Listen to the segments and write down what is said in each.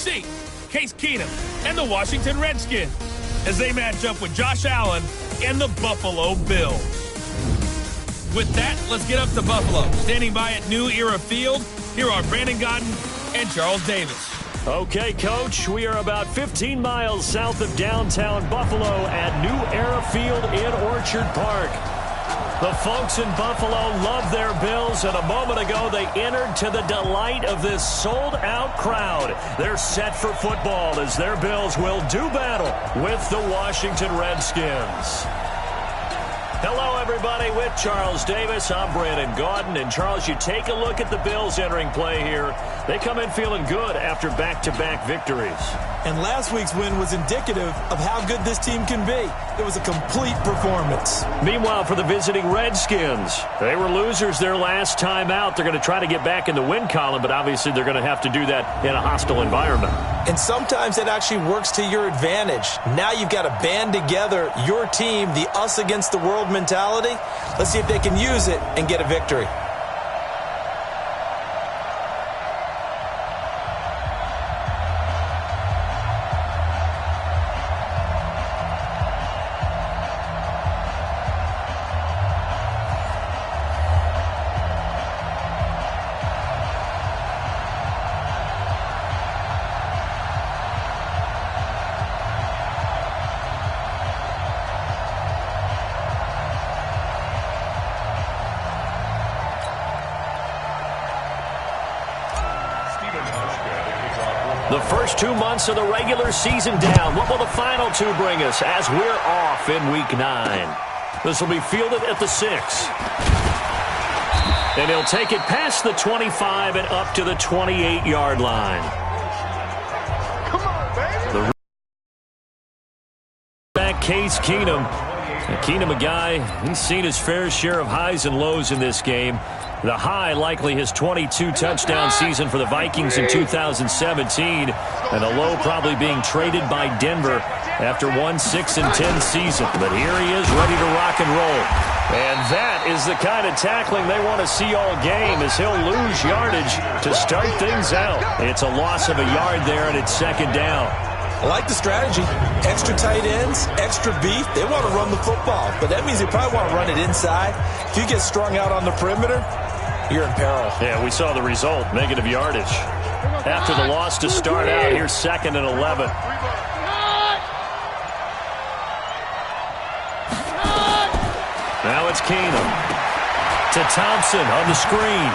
see Case Keenum and the Washington Redskins as they match up with Josh Allen and the Buffalo Bills. With that, let's get up to Buffalo. Standing by at New Era Field, here are Brandon Gaudin and Charles Davis. Okay, Coach, we are about 15 miles south of downtown Buffalo at New Era Field in Orchard Park. The folks in Buffalo love their Bills, and a moment ago they entered to the delight of this sold-out crowd. They're set for football as their Bills will do battle with the Washington Redskins. Hello, everybody. With Charles Davis, I'm Brandon Gaudin. And, Charles, you take a look at the Bills entering play here. They come in feeling good after back-to-back victories. And last week's win was indicative of how good this team can be. It was a complete performance. Meanwhile, for the visiting Redskins, they were losers their last time out. They're going to try to get back in the win column, but obviously they're going to have to do that in a hostile environment. And sometimes it actually works to your advantage. Now you've got to band together your team, the us against the world mentality. Let's see if they can use it and get a victory. The first 2 months of the regular season down. What will the final two bring us as we're off in Week 9? This will be fielded at the 6. And he'll take it past the 25 and up to the 28-yard line. Come on, baby. The back Case Keenum. Keenum, a guy, he's seen his fair share of highs and lows in this game. The high likely his 22-touchdown season for the Vikings in 2017, and the low probably being traded by Denver after one 6-10 season. But here he is ready to rock and roll. And that is the kind of tackling they want to see all game, as he'll lose yardage to start things out. It's a loss of a yard there, and it's second down. I like the strategy. Extra tight ends, extra beef. They want to run the football, but that means they probably want to run it inside. If you get strung out on the perimeter, you're in peril. Yeah, we saw the result, negative yardage. After the loss to start out, here's 2nd and 11. Now it's Keenum to Thompson on the screen.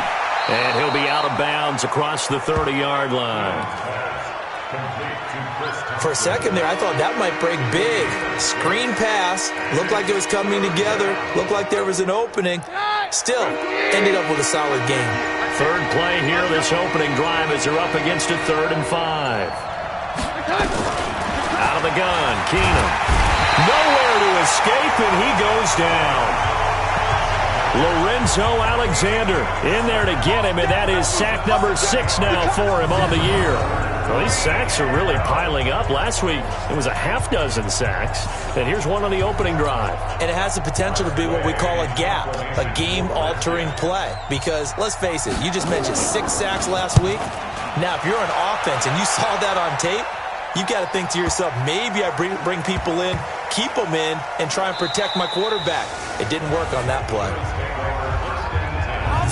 And he'll be out of bounds across the 30-yard line. For a second there, I thought that might break big. Screen pass. Looked like it was coming together. Looked like there was an opening. Still, ended up with a solid game. Third play here, this opening drive, as they're up against a 3rd and 5. Out of the gun, Keenum. Nowhere to escape, and he goes down. Lorenzo Alexander in there to get him, and that is sack number 6 now for him on the year. Well, these sacks are really piling up. Last week, it was a half dozen sacks. And here's one on the opening drive. And it has the potential to be what we call a gap, a game-altering play. Because, let's face it, you just mentioned 6 sacks last week. Now, if you're an offense and you saw that on tape, you've got to think to yourself, maybe I bring people in, keep them in, and try and protect my quarterback. It didn't work on that play.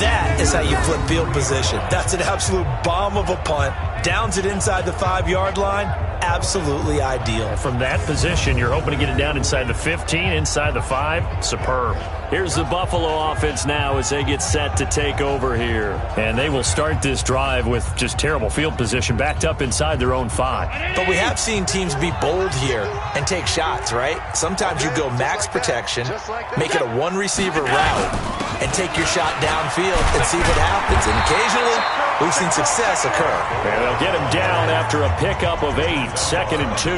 That is how you flip field position. That's an absolute bomb of a punt. Downs it inside the 5-yard line. Absolutely ideal. From that position, you're hoping to get it down inside the 15, inside the 5. Superb. Here's the Buffalo offense now as they get set to take over here. And they will start this drive with just terrible field position, backed up inside their own 5. But we have seen teams be bold here and take shots, right? Sometimes you go max protection, make it a one-receiver route, and take your shot downfield and see what happens. And occasionally, we've seen success occur. And they'll get him down after a pickup of 8, 2nd and 2.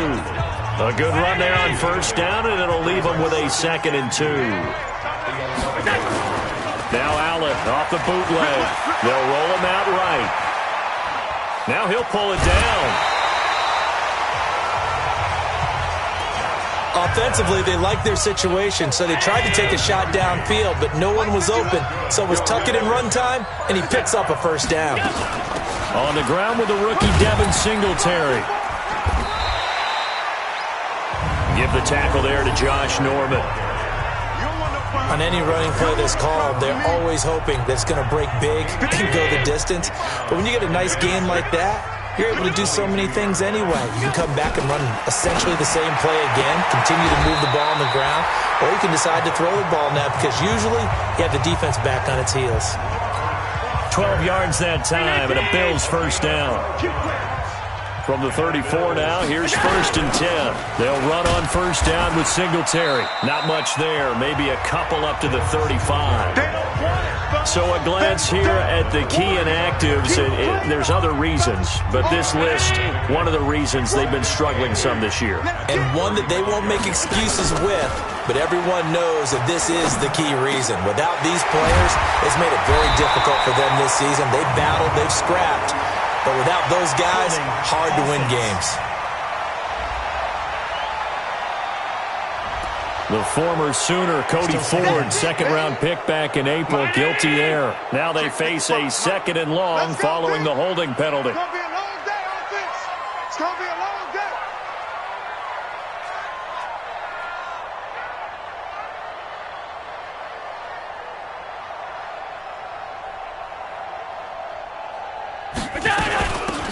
A good run there on first down, and it'll leave him with a 2nd and 2. Now Allen off the bootleg. They'll roll him out right. Now he'll pull it down. Offensively, they like their situation, so they tried to take a shot downfield, but no one was open. So it was tuck it and run time, and he picks up a first down. On the ground with the rookie Devin Singletary. Give the tackle there to Josh Norman. On any running play that's called, they're always hoping that it's going to break big and go the distance. But when you get a nice gain like that, you're able to do so many things anyway. You can come back and run essentially the same play again, continue to move the ball on the ground, or you can decide to throw the ball now because usually you have the defense back on its heels. 12 yards that time, and a Bills first down. From the 34 now, here's 1st and 10. They'll run on first down with Singletary. Not much there, maybe a couple up to the 35. So a glance here at the key inactives. There's other reasons, but this list, one of the reasons they've been struggling some this year. And one that they won't make excuses with, but everyone knows that this is the key reason. Without these players, it's made it very difficult for them this season. They've battled, they've scrapped. But without those guys, hard to win games. The former Sooner, Cody Ford, second-round pick back in April, guilty there. Now they face a 2nd and long following the holding penalty. It's going to be a long day, offense. It's going to be a long day.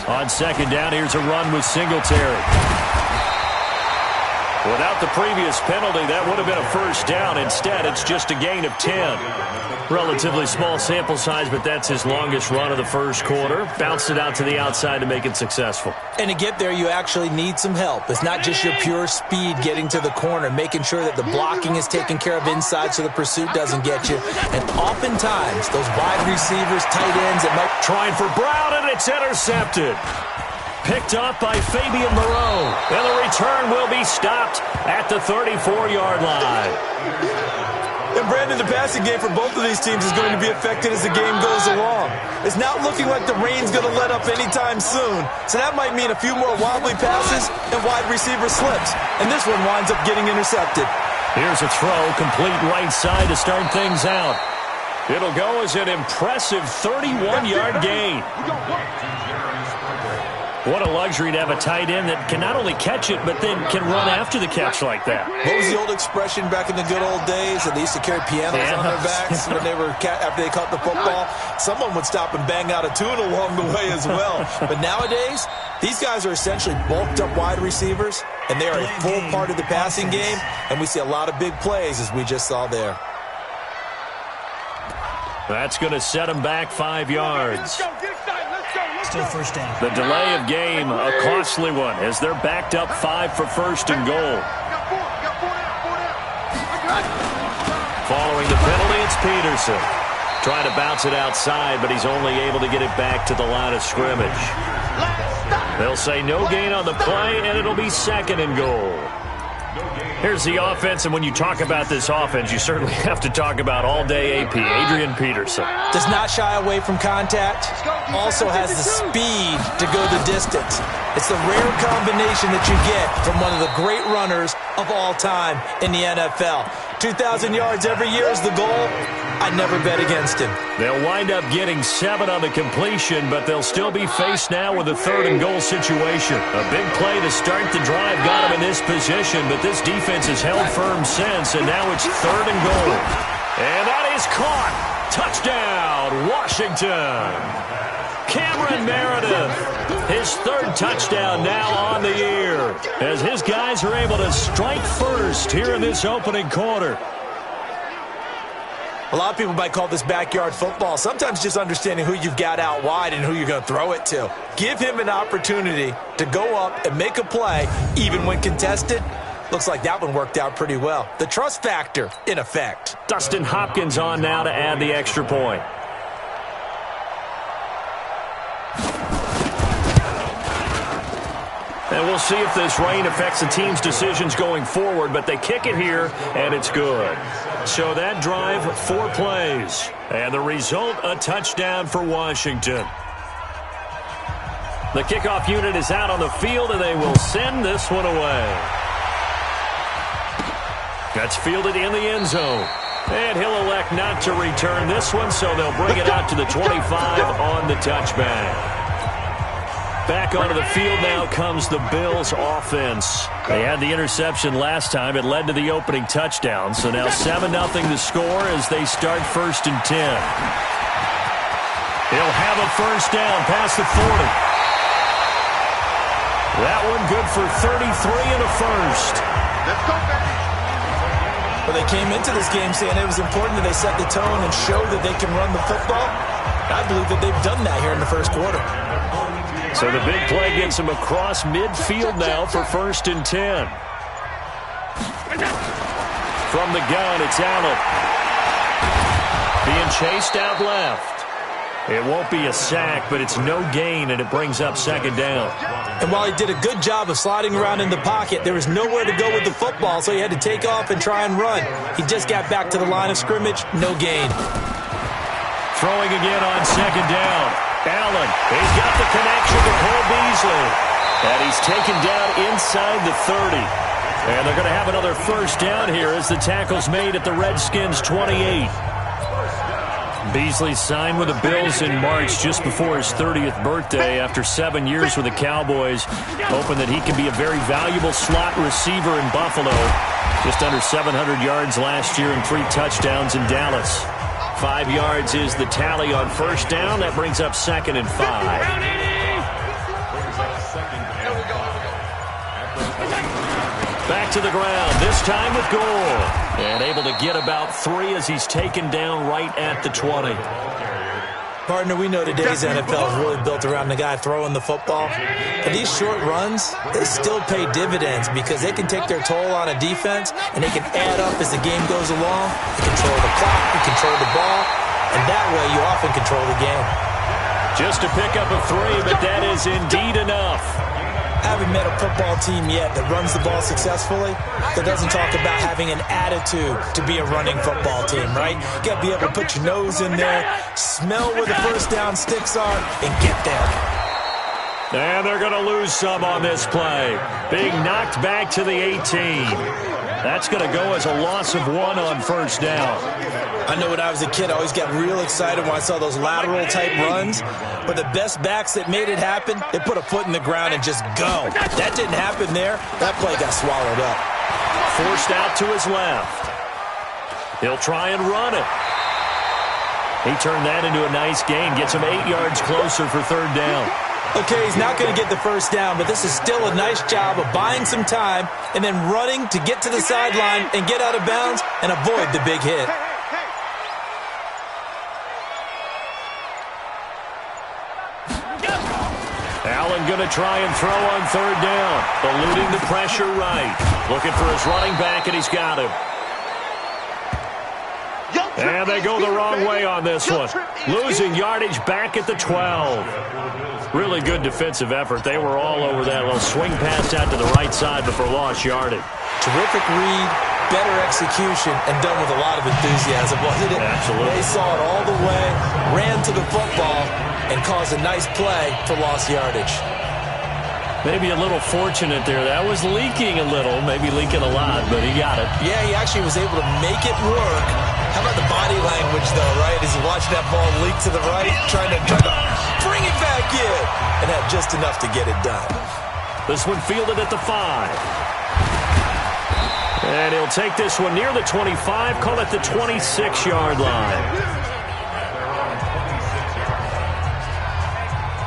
On second down, here's a run with Singletary. Without the previous penalty, that would have been a first down. Instead, it's just a gain of 10. Relatively small sample size, but that's his longest run of the first quarter. Bounced it out to the outside to make it successful. And to get there, you actually need some help. It's not just your pure speed getting to the corner, making sure that the blocking is taken care of inside so the pursuit doesn't get you. And oftentimes, those wide receivers, tight ends, that might... Trying for Brown, and it's intercepted. Picked up by Fabian Moreau. And the return will be stopped at the 34-yard line. And Brandon, the passing game for both of these teams is going to be affected as the game goes along. It's not looking like the rain's going to let up anytime soon. So that might mean a few more wobbly passes and wide receiver slips. And this one winds up getting intercepted. Here's a throw, complete right side to start things out. It'll go as an impressive 31-yard gain. What a luxury to have a tight end that can not only catch it, but then can run after the catch like that. What was the old expression back in the good old days that they used to carry pianos on their backs when they were after they caught the football? Someone would stop and bang out a tune along the way as well. But nowadays, these guys are essentially bulked up wide receivers, and they are a full part of the passing game, and we see a lot of big plays as we just saw there. That's going to set them back 5 yards. Still first down. The delay of game, a costly one, as they're backed up 5 for 1st and goal. Following the penalty, it's Peterson. Trying to bounce it outside, but he's only able to get it back to the line of scrimmage. They'll say no gain on the play, and it'll be 2nd and goal. Here's the offense, and when you talk about this offense, you certainly have to talk about all-day AP, Adrian Peterson. Does not shy away from contact, also has the speed to go the distance. It's the rare combination that you get from one of the great runners of all time in the NFL. 2,000 yards every year is the goal. I never bet against him. They'll wind up getting 7 on the completion, but they'll still be faced now with a 3rd and goal situation. A big play to start the drive got them in this position, but this defense has held firm since, and now it's 3rd and goal. And that is caught. Touchdown, Washington. Cameron Meredith, his 3rd touchdown now on the year, as his guys are able to strike first here in this opening quarter. A lot of people might call this backyard football. Sometimes just understanding who you've got out wide and who you're going to throw it to. Give him an opportunity to go up and make a play, even when contested. Looks like that one worked out pretty well. The trust factor in effect. Dustin Hopkins on now to add the extra point. And we'll see if this rain affects the team's decisions going forward, but they kick it here, and it's good. So that drive, 4 plays. And the result, a touchdown for Washington. The kickoff unit is out on the field, and they will send this one away. That's fielded in the end zone. And he'll elect not to return this one, so they'll bring it out to the 25 on the touchback. Back onto the field now comes the Bills offense. They had the interception last time. It led to the opening touchdown. So now 7-0 the score as they start 1st and 10. He'll have a first down past the 40. That one good for 33 and a first. Let's go, baby. Well, they came into this game saying it was important that they set the tone and show that they can run the football. I believe that they've done that here in the first quarter. So the big play gets him across midfield now for 1st and 10. From the gun, it's Allen. Being chased out left. It won't be a sack, but it's no gain, and it brings up 2nd down. And while he did a good job of sliding around in the pocket, there was nowhere to go with the football, so he had to take off and try and run. He just got back to the line of scrimmage, no gain. Throwing again on 2nd down. Allen, he's got the connection to Cole Beasley. And he's taken down inside the 30. And they're going to have another first down here as the tackle's made at the Redskins' 28. Beasley signed with the Bills in March just before his 30th birthday after 7 years with the Cowboys, hoping that he can be a very valuable slot receiver in Buffalo. Just under 700 yards last year and 3 touchdowns in Dallas. 5 yards is the tally on first down. That brings up 2nd and 5. Back to the ground, this time with Gore. And able to get about 3 as he's taken down right at the 20. Partner, we know today's NFL is really built around the guy throwing the football. But these short runs, they still pay dividends because they can take their toll on a defense and they can add up as the game goes along. You control the clock, you control the ball, and that way you often control the game. Just to pick up a 3, but that is indeed enough. I haven't met a football team yet that runs the ball successfully that doesn't talk about having an attitude to be a running football team, right? You got to be able to put your nose in there, smell where the first down sticks are, and get there. And they're going to lose some on this play. Being knocked back to the 18. That's going to go as a loss of 1 on first down. I know when I was a kid, I always got real excited when I saw those lateral-type runs. But the best backs that made it happen, they put a foot in the ground and just go. That didn't happen there. That play got swallowed up. Forced out to his left. He'll try and run it. He turned that into a nice gain. Gets him 8 yards closer for 3rd down. Okay, he's not going to get the first down, but this is still a nice job of buying some time and then running to get to the sideline and get out of bounds and avoid the big hit. Allen going to try and throw on 3rd down. Eluding the pressure right. Looking for his running back, and he's got him. And they go the wrong way on this one. Losing yardage back at the 12. Really good defensive effort. They were all over that little swing pass out to the right side before lost yardage. Terrific read, better execution, and done with a lot of enthusiasm, wasn't it? Absolutely. They saw it all the way, ran to the football, and caused a nice play for lost yardage. Maybe a little fortunate there. That was leaking a little, maybe leaking a lot, but he got it. Yeah, he actually was able to make it work. How about the body language, though, right? As he watched that ball leak to the right, trying to bring it back in, and had just enough to get it done. This one fielded at the 5. And he'll take this one near the 25, call it the 26-yard line.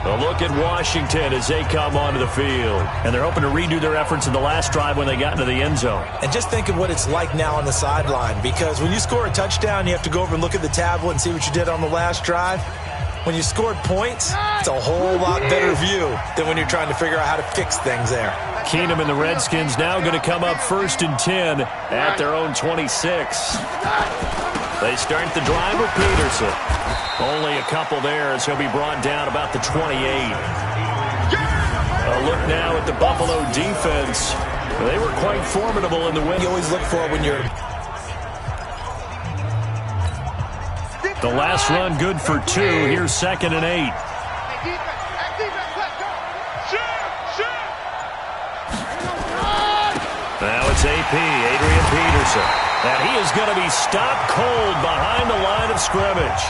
A look at Washington as they come onto the field. And they're hoping to redo their efforts in the last drive when they got into the end zone. And just think of what it's like now on the sideline, because when you score a touchdown, you have to go over and look at the tablet and see what you did on the last drive. When you scored points, it's a whole lot better view than when you're trying to figure out how to fix things there. Keenum and the Redskins now going to come up 1st and 10 at their own 26. They start the drive with Peterson. Only a couple there as he'll be brought down about the 28. A look now at the Buffalo defense. They were quite formidable in the win. You always look for it when you're... The last run good for 2. Here's 2nd and 8. Now it's AP, Adrian Peterson. And he is going to be stopped cold behind the line of scrimmage.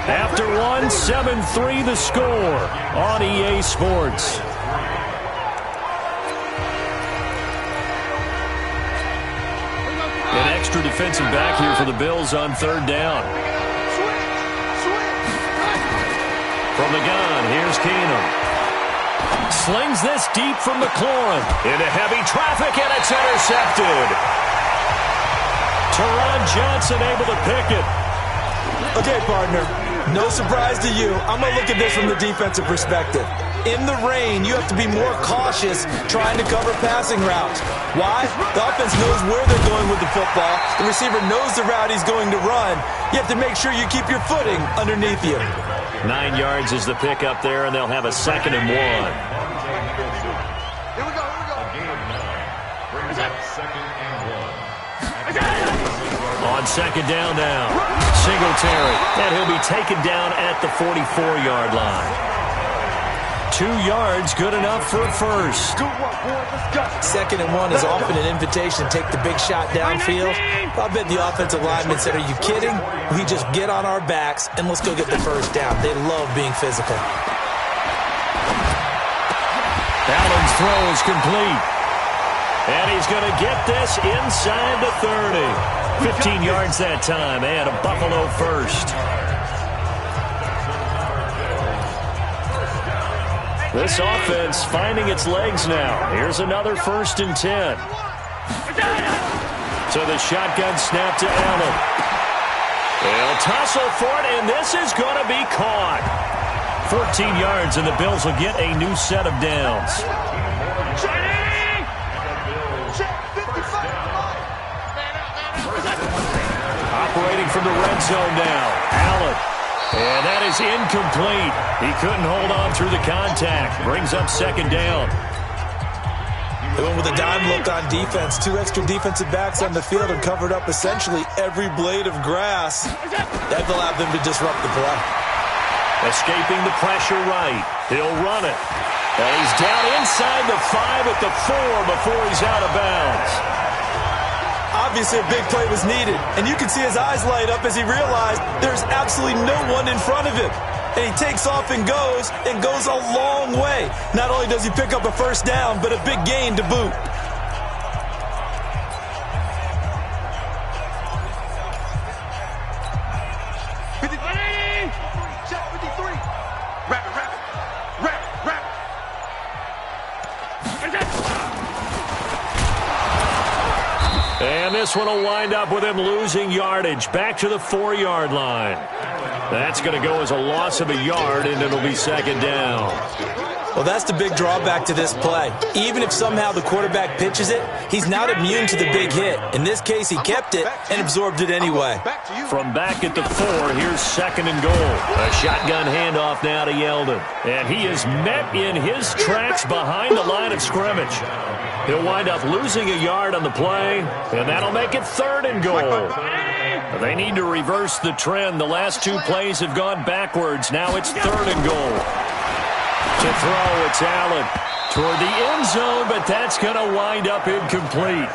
After one, 7-3 the score on EA Sports. An extra defensive back here for the Bills on third down. From the gun, here's Keenum. Slings this deep from McLaurin. Into heavy traffic, and it's intercepted. Teron Johnson able to pick it. Okay, partner, no surprise to you. I'm going to look at this from the defensive perspective. In the rain, you have to be more cautious trying to cover passing routes. Why? The offense knows where they're going with the football. The receiver knows the route he's going to run. You have to make sure you keep your footing underneath you. 9 yards is the pick up there, and they'll have a 2nd and 1. Here we go. Brings up 2nd and 1. On 2nd down now, Singletary, and he'll be taken down at the 44-yard line. 2 yards, good enough for a first. Good work, boy. Let's go. 2nd and 1 is often an invitation to take the big shot downfield. I bet the offensive lineman said, are you kidding? We just get on our backs and let's go get the first down. They love being physical. Allen's throw is complete. And he's going to get this inside the 30. 15 yards that time, and a Buffalo first. This offense finding its legs now. Here's another 1st and 10. So the shotgun snap to Allen. They'll tussle for it, and this is going to be caught. 14 yards, and the Bills will get a new set of downs. Operating from the red zone now. Allen. And that is incomplete. He couldn't hold on through the contact. Brings up 2nd down. They went with a dime look on defense. 2 extra defensive backs on the field and covered up essentially every blade of grass. That allowed them to disrupt the play. Escaping the pressure right. He'll run it. And he's down inside the 5 at the 4 before he's out of bounds. Obviously, a big play was needed, and you can see his eyes light up as he realized there's absolutely no one in front of him. And he takes off and goes a long way. Not only does he pick up a first down, but a big gain to boot. And this one will wind up with him losing yardage back to the 4-yard line. That's going to go as a loss of a yard, and it'll be 2nd down. Well, that's the big drawback to this play. Even if somehow the quarterback pitches it, he's not immune to the big hit. In this case, he kept it and absorbed it anyway. From back at the 4, here's 2nd and goal. A shotgun handoff now to Yeldon. And he is met in his tracks behind the line of scrimmage. He'll wind up losing a yard on the play, and that'll make it 3rd and goal. They need to reverse the trend. The last 2 plays have gone backwards. Now it's 3rd and goal. To throw, it's Allen toward the end zone, but that's going to wind up incomplete.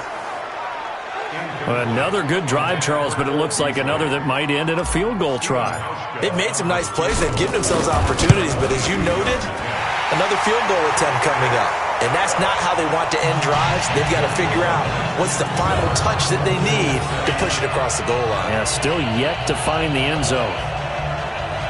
Another good drive, Charles, but it looks like another that might end in a field goal try. They've made some nice plays. They've given themselves opportunities, but as you noted, another field goal attempt coming up. And that's not how they want to end drives. They've got to figure out what's the final touch that they need to push it across the goal line. Yeah, still yet to find the end zone.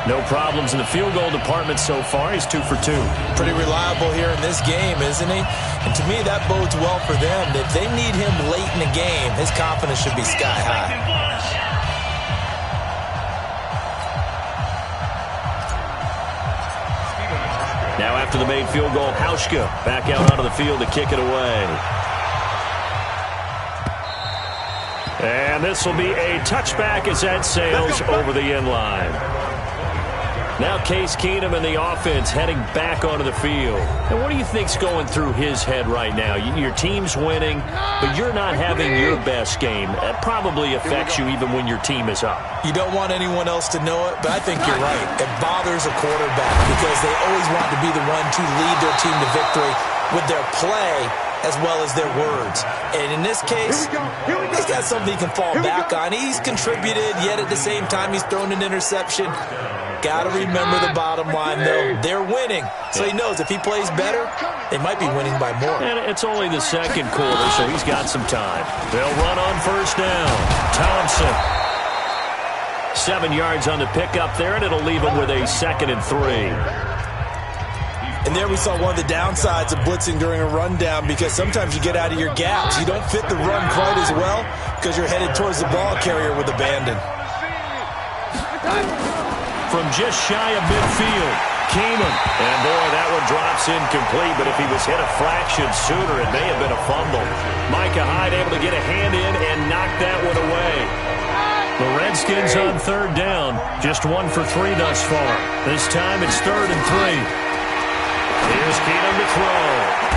No problems in the field goal department so far. He's 2 for 2. Pretty reliable here in this game, isn't he? And to me, that bodes well for them. If they need him late in the game, his confidence should be sky high. Now after the made field goal, Hauschka back out onto the field to kick it away. And this will be a touchback as that sails over the end line. Now Case Keenum and the offense heading back onto the field. And what do you think's going through his head right now? Your team's winning, but you're not having your best game. That probably affects you even when your team is up. You don't want anyone else to know it, but I think you're right. It bothers a quarterback because they always want to be the one to lead their team to victory with their play as well as their words. And in this case, he's got something he can fall back on. He's contributed, yet at the same time he's thrown an interception. Got to remember the bottom line, though. They're winning. So he knows if he plays better, they might be winning by more. And it's only the second quarter, so he's got some time. They'll run on first down. Thompson. 7 yards on the pickup there, and it'll leave him with a 2nd and 3. And there we saw one of the downsides of blitzing during a rundown, because sometimes you get out of your gaps. You don't fit the run quite as well because you're headed towards the ball carrier with abandon. From just shy of midfield, Keenum. And boy, that one drops incomplete, but if he was hit a fraction sooner, it may have been a fumble. Micah Hyde able to get a hand in and knock that one away. The Redskins on 3rd down, just 1 for 3 thus far. This time it's 3rd and 3. Here's Keenum to throw.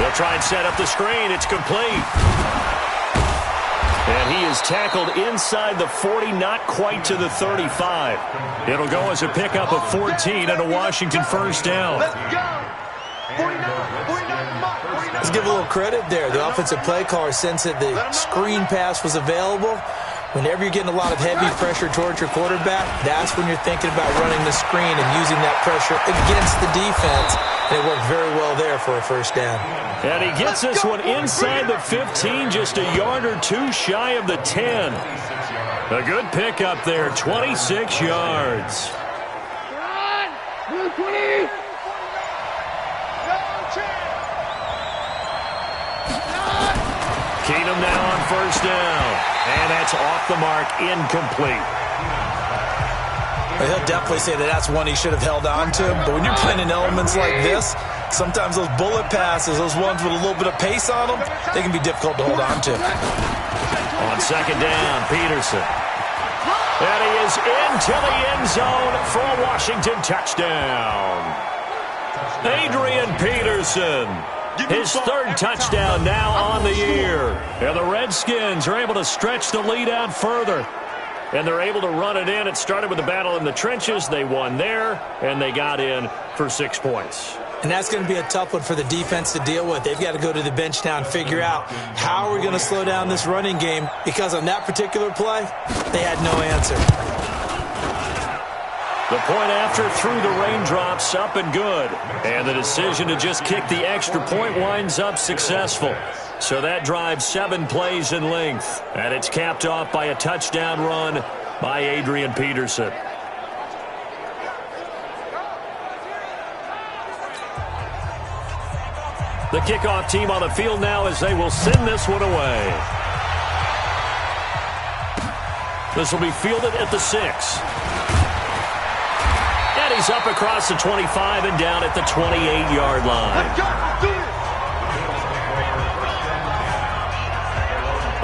They'll try and set up the screen. It's complete. And he is tackled inside the 40, not quite to the 35. It'll go as a pickup of 14 and a Washington first down. Let's go. 49. Let's give a little credit there. The offensive play caller sensed that the screen pass was available. Whenever you're getting a lot of heavy pressure towards your quarterback, that's when you're thinking about running the screen and using that pressure against the defense. And it worked very well there for a first down. And he gets this one inside the 15, just a yard or two shy of the 10. A good pickup there, 26 yards. Keenum now on first down. And that's off the mark, incomplete. He'll definitely say that that's one he should have held on to. But when you're playing in elements like this, sometimes those bullet passes, those ones with a little bit of pace on them, they can be difficult to hold on to. On 2nd down, Peterson. And he is into the end zone for a Washington touchdown. Adrian Peterson. His 3rd touchdown now on the year. And the Redskins are able to stretch the lead out further. And they're able to run it in. It started with a battle in the trenches. They won there, and they got in for 6 points. And that's going to be a tough one for the defense to deal with. They've got to go to the bench now and figure out how are we going to slow down this running game, because on that particular play, they had no answer. The point after through the raindrops, up and good. And the decision to just kick the extra point winds up successful. So that drives 7 plays in length. And it's capped off by a touchdown run by Adrian Peterson. The kickoff team on the field now as they will send this one away. This will be fielded at the 6. And he's up across the 25 and down at the 28-yard line. Let's go. Do it.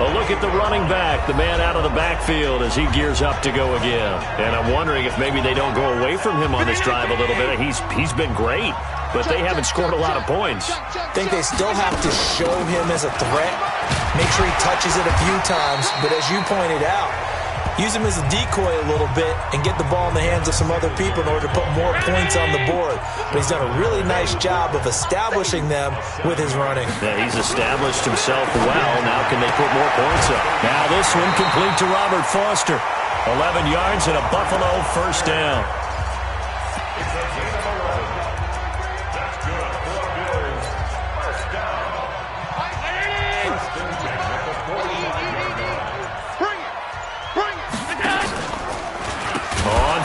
A look at the running back, the man out of the backfield as he gears up to go again. And I'm wondering if maybe they don't go away from him on this drive a little bit. He's been great, but they haven't scored a lot of points. I think they still have to show him as a threat, make sure he touches it a few times, but as you pointed out, use him as a decoy a little bit and get the ball in the hands of some other people in order to put more points on the board. But he's done a really nice job of establishing them with his running. Yeah, he's established himself well. Now can they put more points up? Now this one complete to Robert Foster. 11 yards and a Buffalo first down.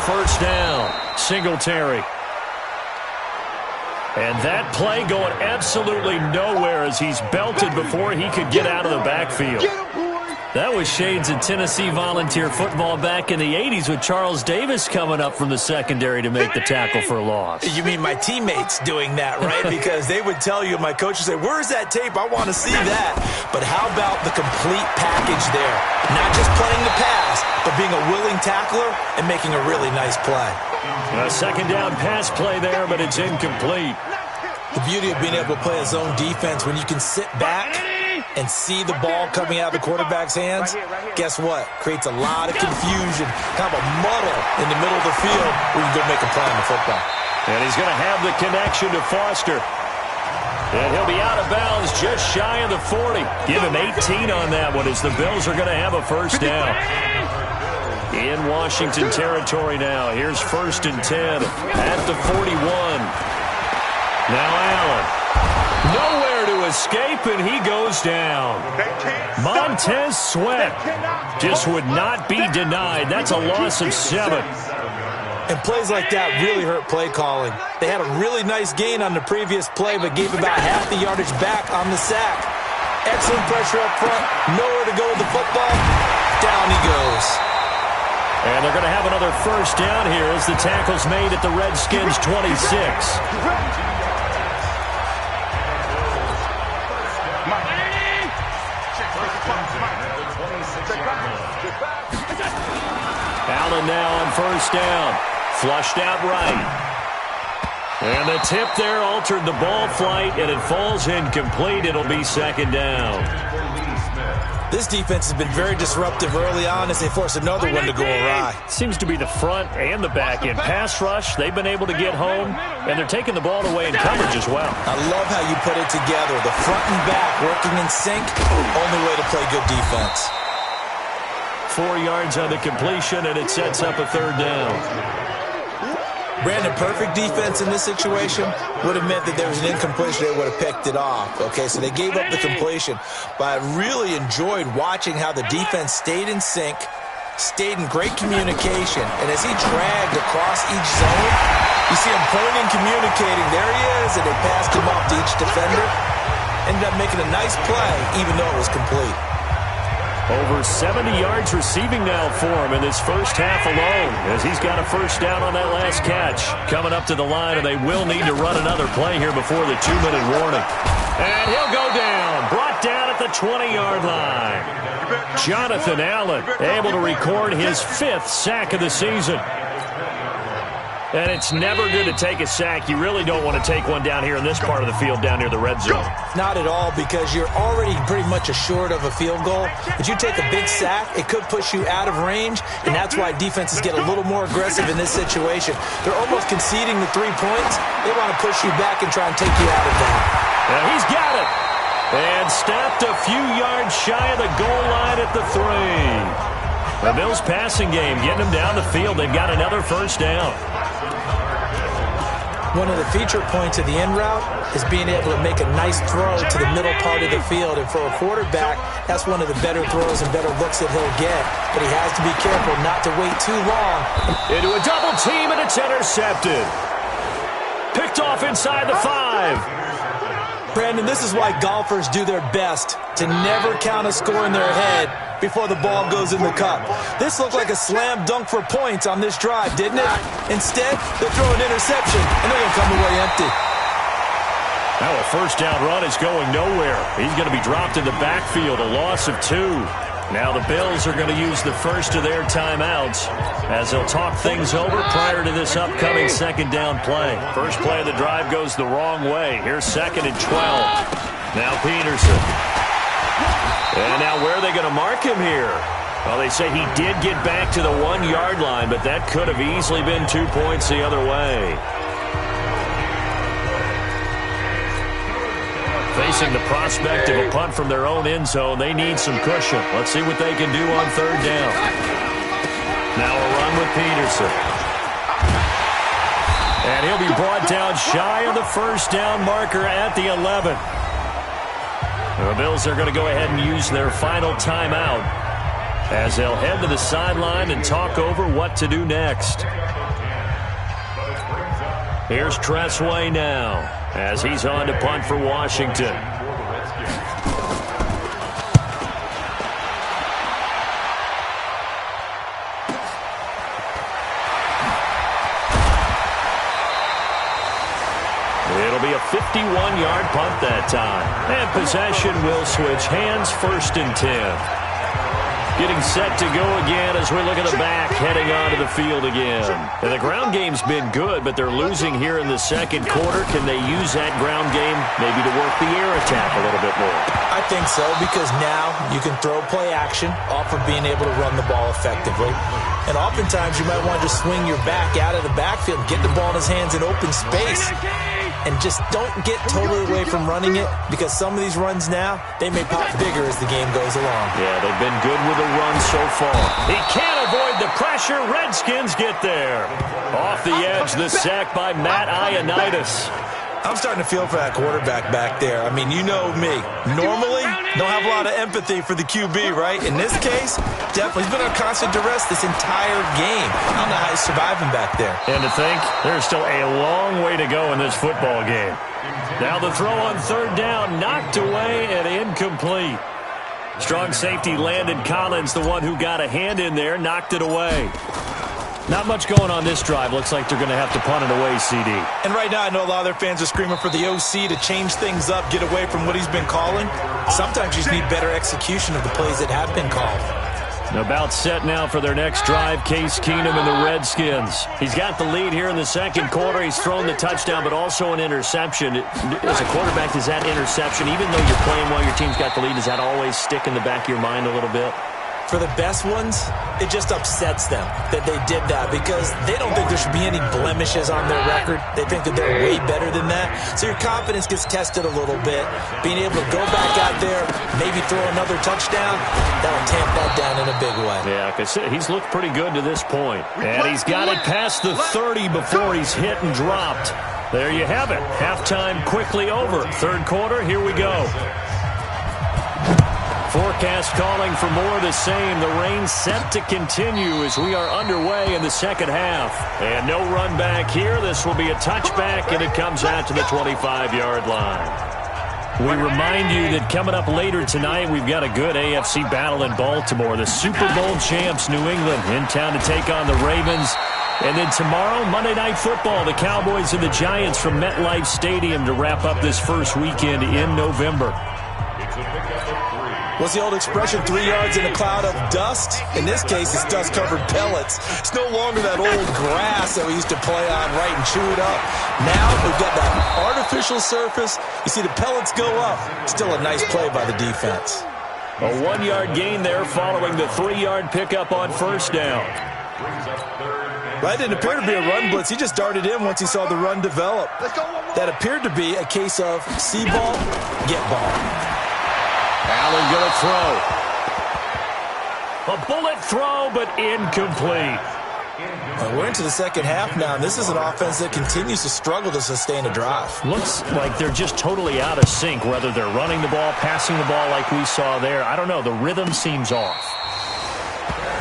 First down, Singletary. And that play going absolutely nowhere as he's belted before he could get out of the backfield. That was shades of Tennessee volunteer football back in the 80s with Charles Davis coming up from the secondary to make the tackle for a loss. You mean my teammates doing that, right? Because they would tell you, my coach would say, where's that tape? I want to see that. But how about the complete package there? Not just playing the pass, but being a willing tackler and making a really nice play. A 2nd down pass play there, but it's incomplete. The beauty of being able to play a zone defense when you can sit back and see the ball coming out of the quarterback's hands, guess what? Creates a lot of confusion, kind of a muddle in the middle of the field where you can go make a play on the football. And he's going to have the connection to Foster. And he'll be out of bounds just shy of the 40. Give him 18 on that one as the Bills are going to have a first down. In Washington territory now. Here's 1st and 10 at the 41. Now Allen. Nowhere to escape, and he goes down. Montez Sweat just would not be denied. That's a loss of 7. And plays like that really hurt play calling. They had a really nice gain on the previous play, but gave about half the yardage back on the sack. Excellent pressure up front. Nowhere to go with the football. Down he goes. And they're going to have another 1st down here as the tackle's made at the Redskins' 26. Allen now on 1st down. Flushed out right. And the tip there altered the ball flight, and it falls incomplete. It'll be 2nd down. This defense has been very disruptive early on as they force another one to go awry. Seems to be the front and the back end. Pass rush, they've been able to get home, and they're taking the ball away in coverage as well. I love how you put it together. The front and back working in sync, only way to play good defense. 4 yards on the completion, and it sets up a 3rd down. Brandon, perfect defense in this situation would have meant that there was an incompletion. They would have picked it off. Okay, so they gave up the completion. But I really enjoyed watching how the defense stayed in sync, stayed in great communication. And as he dragged across each zone, you see him pointing, communicating. There he is, and they passed him off to each defender. Ended up making a nice play, even though it was complete. Over 70 yards receiving now for him in this 1st half alone, as he's got a 1st down on that last catch. Coming up to the line, and they will need to run another play here before the 2-minute warning. And he'll go down, brought down at the 20-yard line. Jonathan Allen able to record his 5th sack of the season. And it's never good to take a sack. You really don't want to take one down here in this part of the field down near the red zone. Not at all, because you're already pretty much assured of a field goal. If you take a big sack, it could push you out of range, and that's why defenses get a little more aggressive in this situation. They're almost conceding the 3 points. They want to push you back and try and take you out of that. And he's got it. And stopped a few yards shy of the goal line at the 3. The Bills passing game, getting them down the field. They've got another 1st down. One of the feature points of the in route is being able to make a nice throw to the middle part of the field. And for a quarterback, that's one of the better throws and better looks that he'll get. But he has to be careful not to wait too long. Into a double team, and it's intercepted. Picked off inside the 5. Brandon, this is why golfers do their best to never count a score in their head before the ball goes in the cup. This looked like a slam dunk for points on this drive, didn't it? Instead, they throw an interception, and they're going to come away empty. Now a 1st down run is going nowhere. He's going to be dropped in the backfield, a loss of 2. Now the Bills are going to use the first of their timeouts as they'll talk things over prior to this upcoming 2nd down play. First play of the drive goes the wrong way. Here's 2nd and 12. Now Peterson. And now where are they going to mark him here? Well, they say he did get back to the 1-yard line, but that could have easily been 2 points the other way. Facing the prospect of a punt from their own end zone, they need some cushion. Let's see what they can do on 3rd down. Now a run with Peterson. And he'll be brought down shy of the 1st down marker at the 11. The Bills are going to go ahead and use their final timeout as they'll head to the sideline and talk over what to do next. Here's Tressway now as he's on to punt for Washington. It'll be a 51-yard punt that time. And possession will switch hands, 1st and 10. Getting set to go again as we look at the back, heading onto the field again. And the ground game's been good, but they're losing here in the 2nd quarter. Can they use that ground game maybe to work the air attack a little bit more? I think so, because now you can throw play action off of being able to run the ball effectively. And oftentimes you might want to just swing your back out of the backfield and get the ball in his hands in open space. and just don't get totally away from running it, because some of these runs now, they may pop bigger as the game goes along. Yeah, they've been good with the run so far. He can't avoid the pressure. Redskins get there. Off the edge, the sack by Matt Ioannidis. I'm starting to feel for that quarterback back there. I mean, you know me. Normally, don't have a lot of empathy for the QB, right? In this case, definitely. He's been on constant duress this entire game. I don't know how he's surviving back there. And to think, there's still a long way to go in this football game. Now the throw on third down, knocked away and incomplete. Strong safety Landon Collins, the one who got a hand in there, knocked it away. Not much going on this drive. Looks like they're going to have to punt it away, CD. And right now, I know a lot of their fans are screaming for the OC to change things up, get away from what he's been calling. Sometimes you just need better execution of the plays that have been called. About set now for their next drive, Case Keenum and the Redskins. He's got the lead here in the second quarter. He's thrown the touchdown, but also an interception. As a quarterback, does that interception, even though you're playing while your team's got the lead, does that always stick in the back of your mind a little bit? For the best ones, it just upsets them that they did that, because they don't think there should be any blemishes on their record. They think that they're way better than that. So your confidence gets tested a little bit. Being able to go back out there, maybe throw another touchdown, that'll tamp that down in a big way. Yeah, because he's looked pretty good to this point. And he's got it past the 30 before he's hit and dropped. There you have it. Halftime quickly over. Third quarter, here we go. Forecast calling for more of the same. The rain set to continue as we are underway in the second half. And no run back here. This will be a touchback, and it comes out to the 25-yard line. We remind you that coming up later tonight, we've got a good AFC battle in Baltimore. The Super Bowl champs, New England, in town to take on the Ravens. And then tomorrow, Monday Night Football, the Cowboys and the Giants from MetLife Stadium to wrap up this first weekend in November. What's the old expression, 3 yards in a cloud of dust? In this case, it's dust-covered pellets. It's no longer that old grass that we used to play on, right, and chew it up. Now we've got that artificial surface. You see the pellets go up. Still a nice play by the defense. A 1-yard gain there following the 3-yard pickup on first down. Well, that didn't appear to be a run blitz. He just darted in once he saw the run develop. That appeared to be a case of see ball, get ball. Allen going to throw. A bullet throw, but incomplete. Well, we're into the second half now, and this is an offense that continues to struggle to sustain a drive. Looks like they're just totally out of sync, whether they're running the ball, passing the ball like we saw there. I don't know. The rhythm seems off.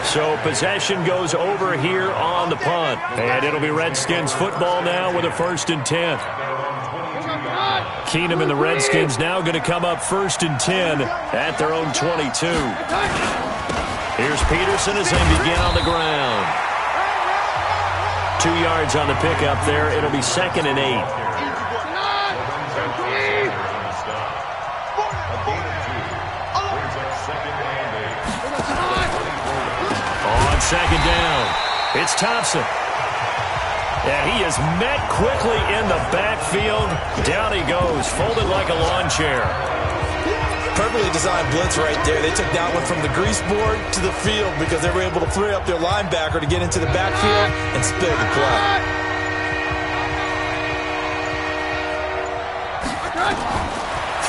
So possession goes over here on the punt. And it'll be Redskins football now with a 1st and 10. Keenum and the Redskins now going to come up 1st and 10 at their own 22. Here's Peterson as they begin on the ground. 2 yards on the pickup there. It'll be 2nd and 8. On second down, it's Thompson. Yeah, he is met quickly in the backfield. Down he goes, folded like a lawn chair. Perfectly designed blitz right there. They took that one from the grease board to the field because they were able to free up their linebacker to get into the backfield and spill the play.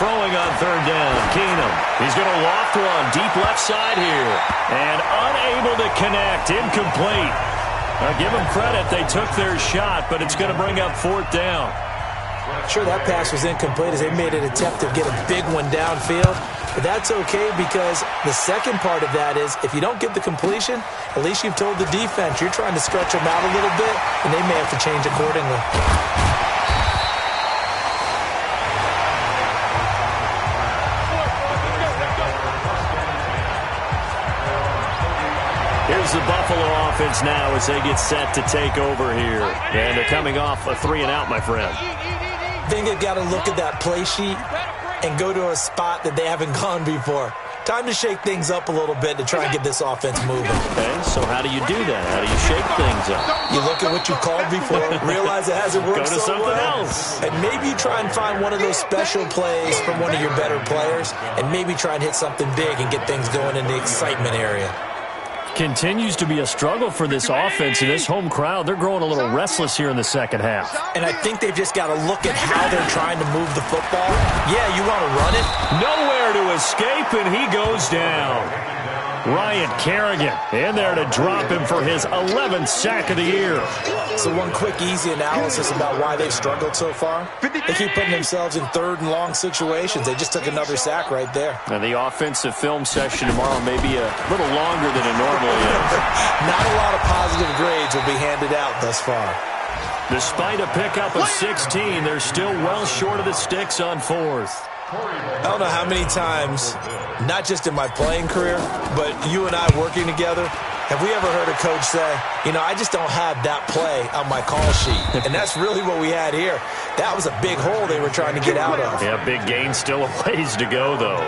Throwing on third down, Keenum. He's going to loft one deep left side here. And unable to connect, incomplete. Give them credit, they took their shot, but it's going to bring up 4th down. Sure, that pass was incomplete as they made an attempt to get a big one downfield. But that's okay, because the second part of that is if you don't get the completion, at least you've told the defense you're trying to stretch them out a little bit, and they may have to change accordingly. Here's the Buffalo offense now as they get set to take over here. And they're coming off a 3-and-out, my friend. I think they've got to look at that play sheet and go to a spot that they haven't gone before. Time to shake things up a little bit to try and get this offense moving. Okay, so how do you do that? How do you shake things up? You look at what you called before, realize it hasn't worked so well. Go to something else. And maybe you try and find one of those special plays from one of your better players, and maybe try and hit something big and get things going in the excitement area. Continues to be a struggle for this offense and this home crowd. They're growing a little restless here in the second half. And I think they've just got to look at how they're trying to move the football. Yeah, you want to run it. Nowhere to escape, and he goes down. Ryan Kerrigan in there to drop him for his 11th sack of the year. So one quick, easy analysis about why they've struggled so far. They keep putting themselves in third and long situations. They just took another sack right there. And the offensive film session tomorrow may be a little longer than it normally is. Not a lot of positive grades will be handed out thus far. Despite a pickup of 16, they're still well short of the sticks on fourth. I don't know how many times, not just in my playing career, but you and I working together, have we ever heard a coach say, you know, I just don't have that play on my call sheet. And that's really what we had here. That was a big hole they were trying to get out of. Yeah, big gain, still a ways to go, though.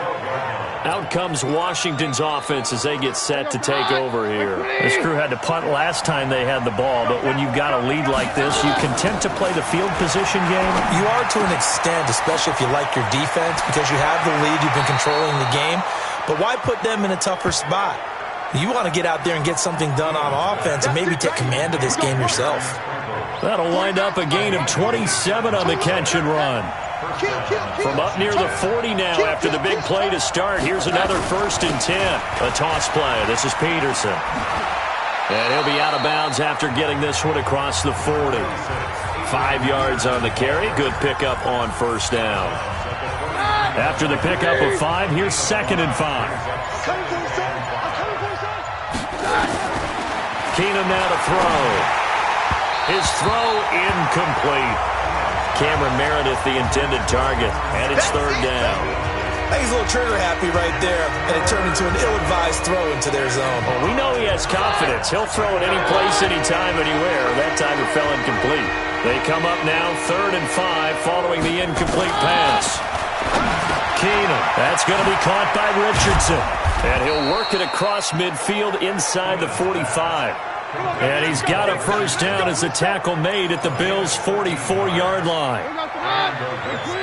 Out comes Washington's offense as they get set to take over here. This crew had to punt last time they had the ball, but when you've got a lead like this, you content to play the field position game? You are to an extent, especially if you like your defense, because you have the lead, you've been controlling the game. But why put them in a tougher spot? You want to get out there and get something done on offense and maybe take command of this game yourself. That'll wind up a gain of 27 on the catch and run. From up near the 40 now after the big play to start. Here's another 1st and 10. A toss play. This is Peterson. And he'll be out of bounds after getting this one across the 40. 5 yards on the carry. Good pickup on 1st down. After the pickup of 5, here's 2nd and 5. Keenum now to throw. His throw incomplete. Cameron Meredith, the intended target, and it's 3rd down. I think he's a little trigger happy right there, and it turned into an ill-advised throw into their zone. Well, we know he has confidence. He'll throw it any place, anytime, anywhere. That time it fell incomplete. They come up now 3rd and 5 following the incomplete pass. Keenum, that's going to be caught by Richardson. And he'll work it across midfield inside the 45. And he's got a 1st down as the tackle made at the Bills' 44-yard line.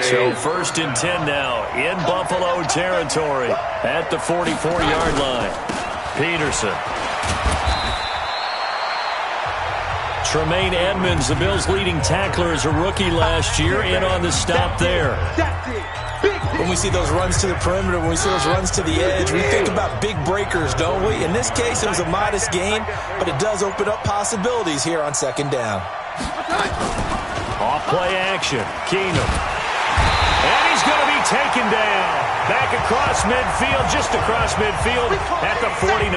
So 1st and 10 now in Buffalo territory at the 44-yard line. Peterson. Tremaine Edmonds, the Bills' leading tackler, as a rookie last year, in on the stop there. When we see those runs to the perimeter, when we see those runs to the edge, we think about big breakers, don't we? In this case, it was a modest gain, but it does open up possibilities here on 2nd down. Off play action. Keenum. And he's going to be taken down. Back across midfield, just across midfield at the 49.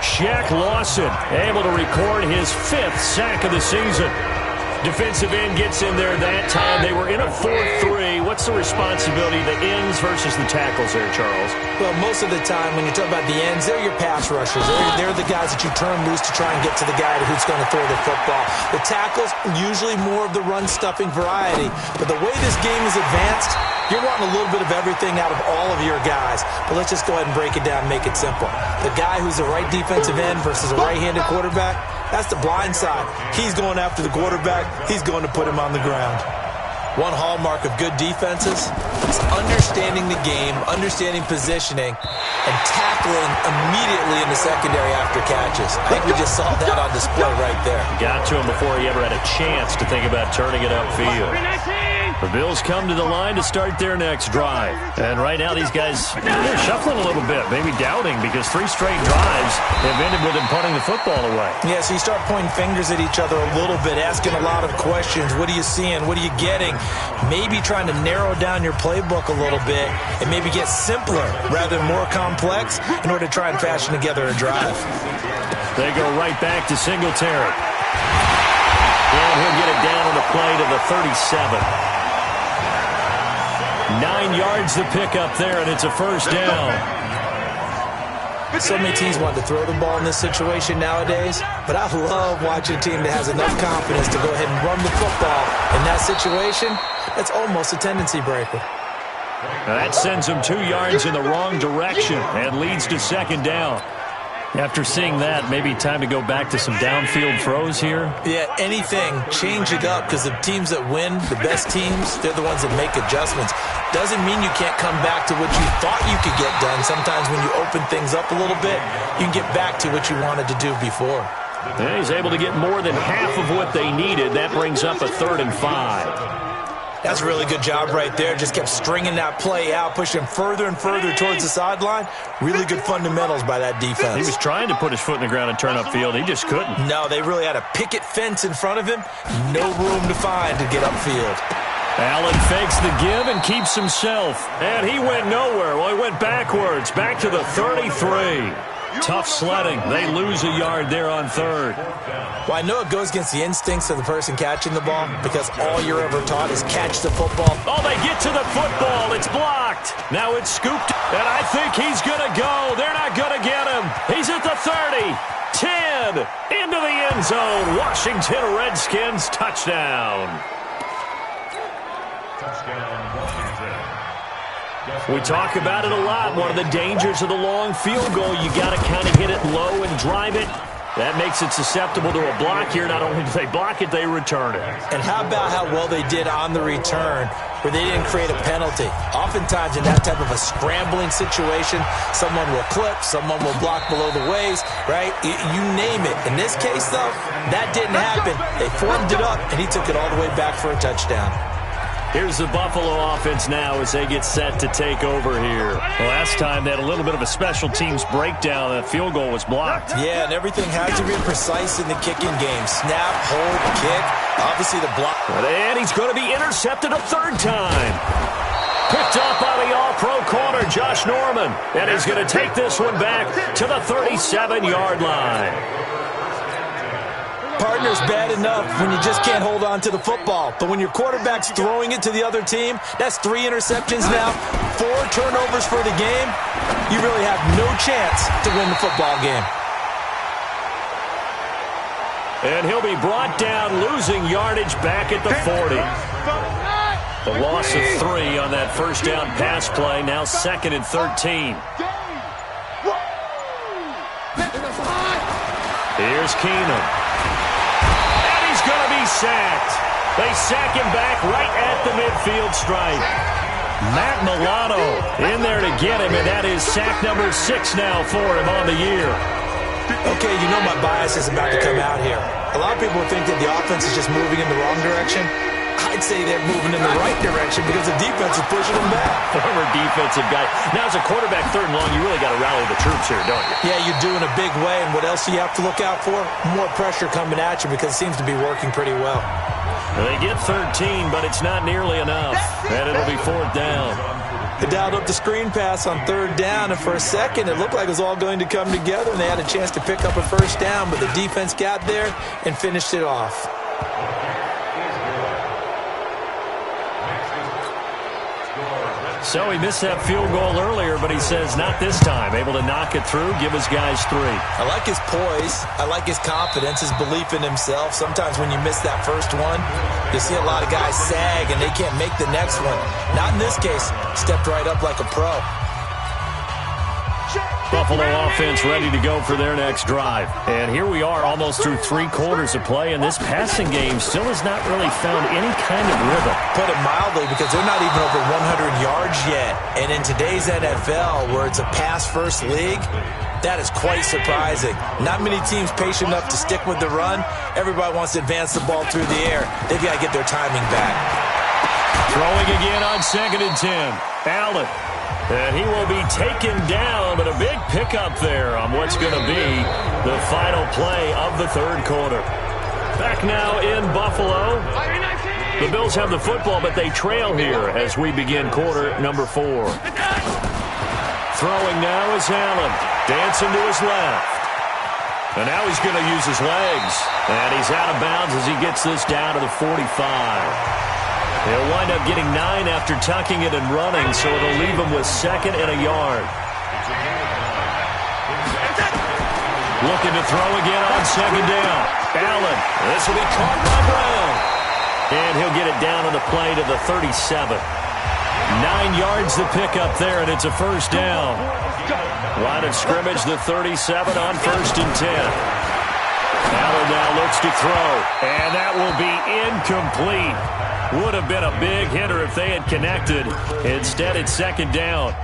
Shaq Lawson able to record his 5th sack of the season. Defensive end gets in there that time. They were in a 4-3. What's the responsibility, the ends versus the tackles there, Charles? Well, most of the time when you talk about the ends, they're your pass rushers. They're the guys that you turn loose to try and get to the guy who's going to throw the football. The tackles, usually more of the run-stuffing variety. But the way this game is advanced, you're wanting a little bit of everything out of all of your guys. But let's just go ahead and break it down and make it simple. The guy who's the right defensive end versus a right-handed quarterback, that's the blind side. He's going after the quarterback. He's going to put him on the ground. One hallmark of good defenses is understanding the game, understanding positioning, and tackling immediately in the secondary after catches. I think we just saw that on display right there. Got to him before he ever had a chance to think about turning it upfield. The Bills come to the line to start their next drive. And right now these guys, they're shuffling a little bit, maybe doubting, because 3 straight drives have ended with them punting the football away. Yeah, so you start pointing fingers at each other a little bit, asking a lot of questions. What are you seeing? What are you getting? Maybe trying to narrow down your playbook a little bit and maybe get simpler rather than more complex in order to try and fashion together a drive. They go right back to Singletary. And he'll get it down on the play to the 37. 9 yards the pickup there, and it's a 1st down. So many teams want to throw the ball in this situation nowadays, but I love watching a team that has enough confidence to go ahead and run the football. In that situation, that's almost a tendency breaker. That sends them 2 yards in the wrong direction and leads to 2nd down. After seeing that, maybe time to go back to some downfield throws here. Yeah, anything. Change it up, because the teams that win, the best teams, they're the ones that make adjustments. Doesn't mean you can't come back to what you thought you could get done. Sometimes when you open things up a little bit, you can get back to what you wanted to do before. And he's able to get more than half of what they needed. That brings up a 3rd and 5. That's a really good job right there. Just kept stringing that play out, pushing further and further towards the sideline. Really good fundamentals by that defense. He was trying to put his foot in the ground and turn upfield. He just couldn't. No, they really had a picket fence in front of him. No room to find to get upfield. Allen fakes the give and keeps himself. And he went nowhere. Well, he went backwards, back to the 33. Tough sledding. They lose a yard there on 3rd. Well, I know it goes against the instincts of the person catching the ball, because all you're ever taught is catch the football. Oh, they get to the football. It's blocked. Now it's scooped. And I think he's going to go. They're not going to get him. He's at the 30. 10. Into the end zone. Washington Redskins touchdown. We talk about it a lot. One of the dangers of the long field goal, you got to kind of hit it low and drive it. That makes it susceptible to a block here. Not only do they block it, they return it. And how about how well they did on the return, where they didn't create a penalty? Oftentimes in that type of a scrambling situation, someone will clip, someone will block below the waist, right? You name it. In this case, though, that didn't happen. They formed it up, and he took it all the way back for a touchdown. Here's the Buffalo offense now as they get set to take over here. Last time they had a little bit of a special teams breakdown. That field goal was blocked. Yeah, and everything has to be precise in the kicking game. Snap, hold, kick, obviously the block. And he's going to be intercepted a 3rd time. Picked up by the all-pro corner, Josh Norman. And he's going to take this one back to the 37-yard line. Partner's bad enough when you just can't hold on to the football. But when your quarterback's throwing it to the other team, that's 3 interceptions now, 4 turnovers for the game. You really have no chance to win the football game. And he'll be brought down, losing yardage back at the 40. The loss of 3 on that first down pass play, now 2nd and 13. Here's Keenum. Going to be sacked. They sack him back right at the midfield stripe. Matt Milano in there to get him, and that is sack number 6 now for him on the year. Okay, you know my bias is about to come out here. A lot of people think that the offense is just moving in the wrong direction. I'd say they're moving in the right direction because the defense is pushing them back. Former defensive guy. Now, as a quarterback 3rd and long, you really got to rally the troops here, don't you? Yeah, you do in a big way. And what else do you have to look out for? More pressure coming at you, because it seems to be working pretty well. They get 13, but it's not nearly enough. And it'll be 4th down. They dialed up the screen pass on 3rd down, and for a second, it looked like it was all going to come together, and they had a chance to pick up a 1st down, but the defense got there and finished it off. So he missed that field goal earlier, but he says not this time. Able to knock it through, give his guys 3. I like his poise. I like his confidence, his belief in himself. Sometimes when you miss that first one, you see a lot of guys sag and they can't make the next one. Not in this case. Stepped right up like a pro. Buffalo offense ready to go for their next drive. And here we are almost through 3 quarters of play, and this passing game still has not really found any kind of rhythm. Put it mildly, because they're not even over 100 yards yet. And in today's NFL, where it's a pass-first league, that is quite surprising. Not many teams patient enough to stick with the run. Everybody wants to advance the ball through the air. They've got to get their timing back. Throwing again on 2nd and 10. Allen. And he will be taken down, but a big pickup there on what's going to be the final play of the 3rd quarter. Back now in Buffalo. The Bills have the football, but they trail here as we begin quarter number 4. Throwing now is Allen. Dancing to his left. And now he's going to use his legs. And he's out of bounds as he gets this down to the 45. He'll wind up getting 9 after tucking it and running, so it'll leave him with 2nd and a yard. Looking to throw again on 2nd down. Allen. This will be caught by Brown. And he'll get it down on the play to the 37. 9 yards to pick up there, and it's a first down. Line of scrimmage, the 37 on 1st and 10. Allen now looks to throw, and that will be incomplete. Would have been a big hitter if they had connected. Instead, it's 2nd down.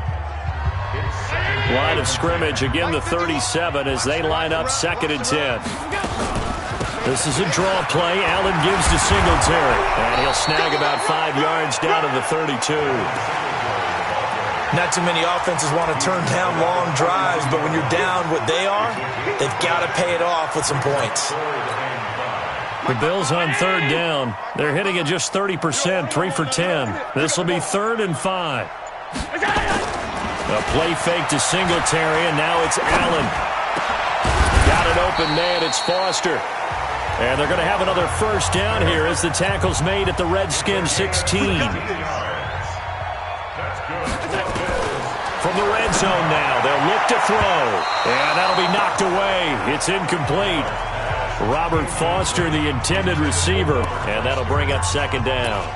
Line of scrimmage, again the 37 as they line up 2nd and 10. This is a draw play. Allen gives to Singletary, and he'll snag about 5 yards down to the 32. Not too many offenses want to turn down long drives, but when you're down what they are, they've got to pay it off with some points. The Bills on 3rd down. They're hitting at just 30%, 3 for 10. This will be 3rd and 5. A play fake to Singletary, and now it's Allen. Got an open man, it's Foster. And they're going to have another first down here as the tackle's made at the Redskins 16. From the red zone now, they'll look to throw. And that'll be knocked away. It's incomplete. Robert Foster, the intended receiver. And that'll bring up 2nd down.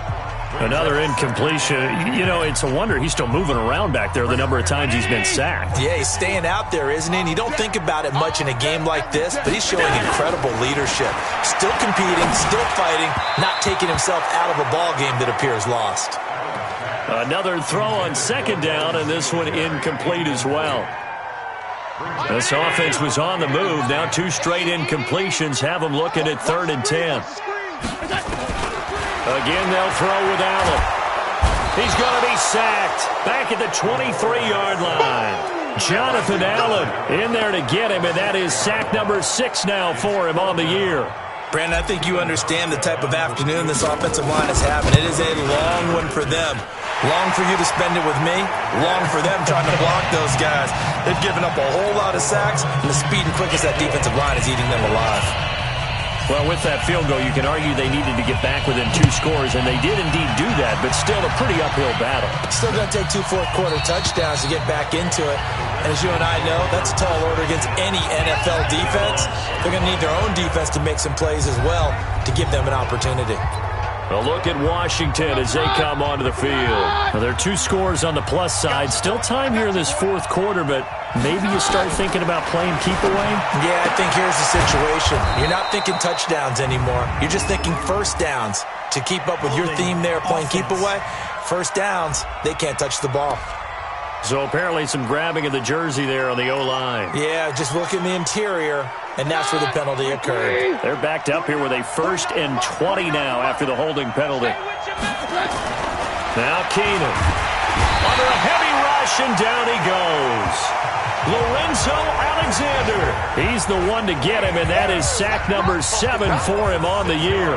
Another incompletion. You know, it's a wonder he's still moving around back there the number of times he's been sacked. Yeah, he's staying out there, isn't he? And you don't think about it much in a game like this, but he's showing incredible leadership. Still competing, still fighting, not taking himself out of a ball game that appears lost. Another throw on 2nd down, and this one incomplete as well. This offense was on the move. Now 2 straight incompletions have them looking at 3rd and 10. Again, they'll throw with Allen. He's going to be sacked back at the 23-yard line. Jonathan Allen in there to get him, and that is sack number 6 now for him on the year. Brandon, I think you understand the type of afternoon this offensive line is having. It is a long one for them. Long for you to spend it with me. Long for them trying to block those guys. They've given up a whole lot of sacks, and the speed and quickness of that defensive line is eating them alive. Well, with that field goal, you can argue they needed to get back within 2 scores, and they did indeed do that, but still a pretty uphill battle. Still going to take 2 fourth-quarter touchdowns to get back into it. And as you and I know, that's a tall order against any NFL defense. They're going to need their own defense to make some plays as well to give them an opportunity. A look at Washington as they come onto the field. Now, there are 2 scores on the plus side. Still time here in this 4th quarter, but maybe you start thinking about playing keep away? Yeah, I think here's the situation. You're not thinking touchdowns anymore. You're just thinking first downs. To keep up with your theme there, playing keep away, first downs, they can't touch the ball. So apparently some grabbing of the jersey there on the O-line. Yeah, just look in the interior, and that's where the penalty occurred. They're backed up here with a 1st and 20 now after the holding penalty. Now Keenan. Under a heavy rush, and down he goes. Lorenzo Alexander. He's the one to get him, and that is sack number 7 for him on the year.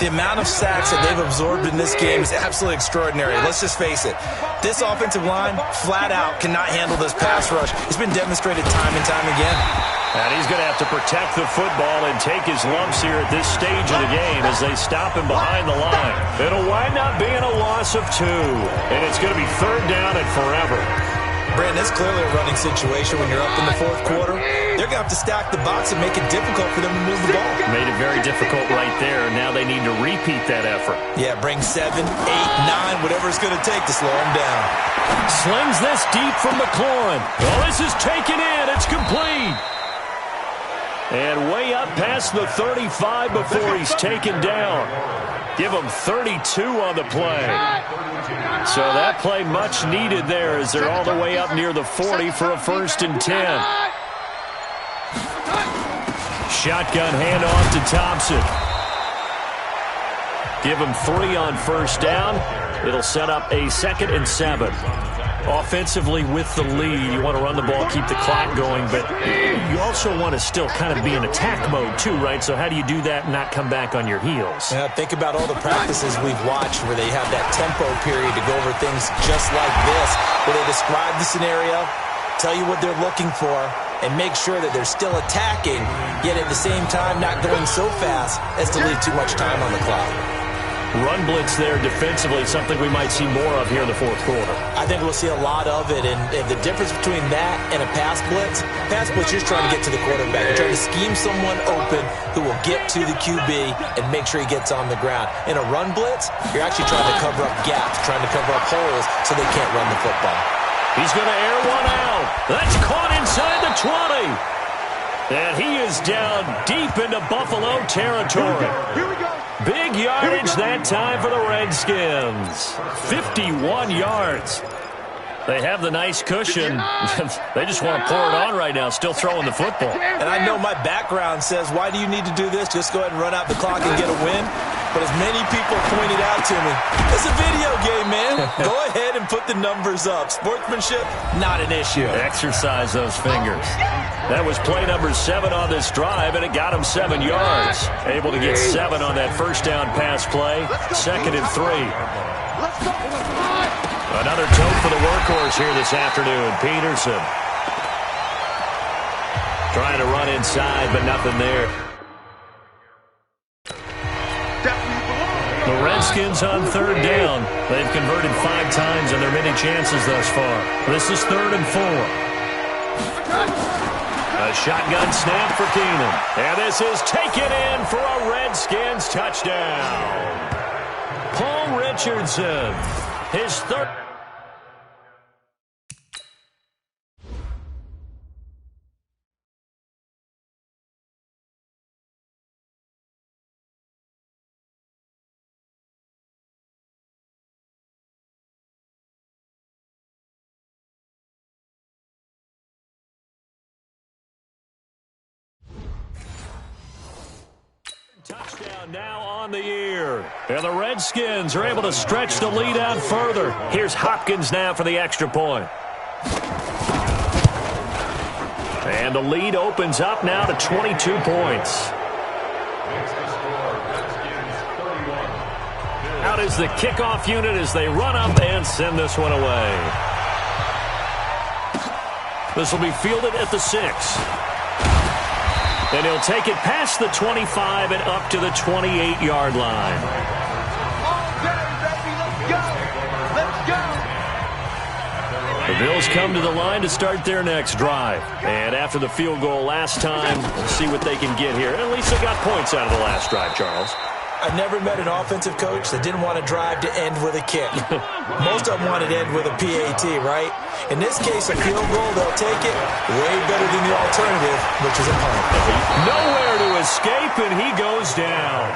The amount of sacks that they've absorbed in this game is absolutely extraordinary. Let's just face it. This offensive line, flat out, cannot handle this pass rush. It's been demonstrated time and time again. And he's going to have to protect the football and take his lumps here at this stage of the game as they stop him behind the line. It'll wind up being a loss of 2, and it's going to be 3rd down and forever. Brandon, it's clearly a running situation when you're up in the 4th quarter. They're going to have to stack the box and make it difficult for them to move the ball. Made it very difficult right there. Now they need to repeat that effort. Yeah, bring 7, 8, 9, whatever it's going to take to slow them down. Slings this deep from McLaurin. Oh, this is taken in. It's complete. And way up past the 35 before he's taken down. Give him 32 on the play. So that play much needed there as they're all the way up near the 40 for a 1st and 10. Shotgun handoff to Thompson. Give him 3 on 1st down. It'll set up a 2nd and 7. Offensively with the lead, you want to run the ball, keep the clock going, but you also want to still kind of be in attack mode too, right? So how do you do that and not come back on your heels? Yeah, think about all the practices we've watched where they have that tempo period to go over things just like this, where they describe the scenario, tell you what they're looking for, and make sure that they're still attacking, yet at the same time not going so fast as to leave too much time on the clock. Run blitz there defensively, something we might see more of here in the fourth quarter. I think we'll see a lot of it, and the difference between that and a pass blitz, you're just trying to get to the quarterback. You're trying to scheme someone open who will get to the QB and make sure he gets on the ground. In a run blitz, you're actually trying to cover up gaps, trying to cover up holes so they can't run the football. He's going to air one out. That's caught inside the 20. And he is down deep into Buffalo territory. Here we go. Big yardage that time for the Redskins. 51 yards. They have the nice cushion. They just want to pour it on right now, still throwing the football. And I know my background says, why do you need to do this? Just go ahead and run out the clock and get a win. But as many people pointed out to me, it's a video game, man. Go ahead and put the numbers up. Sportsmanship, not an issue. Exercise those fingers. That was play number 7 on this drive, and it got him 7 yards. Able to get 7 on that first down pass play. 2nd and 3. Let's go. Another tote for the workhorse here this afternoon. Peterson trying to run inside, but nothing there. The Redskins on 3rd down. They've converted 5 times on their many chances thus far. This is 3rd and 4. A shotgun snap for Keenum. And this is taken in for a Redskins touchdown. Paul Richardson, his 3rd. Touchdown now on the year. And the Redskins are able to stretch the lead out further. Here's Hopkins now for the extra point. And the lead opens up now to 22 points. Out is the kickoff unit as they run up and send this one away. This will be fielded at the 6. And he'll take it past the 25 and up to the 28-yard line. The Bills come to the line to start their next drive. And after the field goal last time, we'll see what they can get here. At least they got points out of the last drive, Charles. I've never met an offensive coach that didn't want to drive to end with a kick. Most of them wanted to end with a PAT, right? In this case, a field goal, they'll take it way better than the alternative, which is a punt. Nowhere to escape, and he goes down.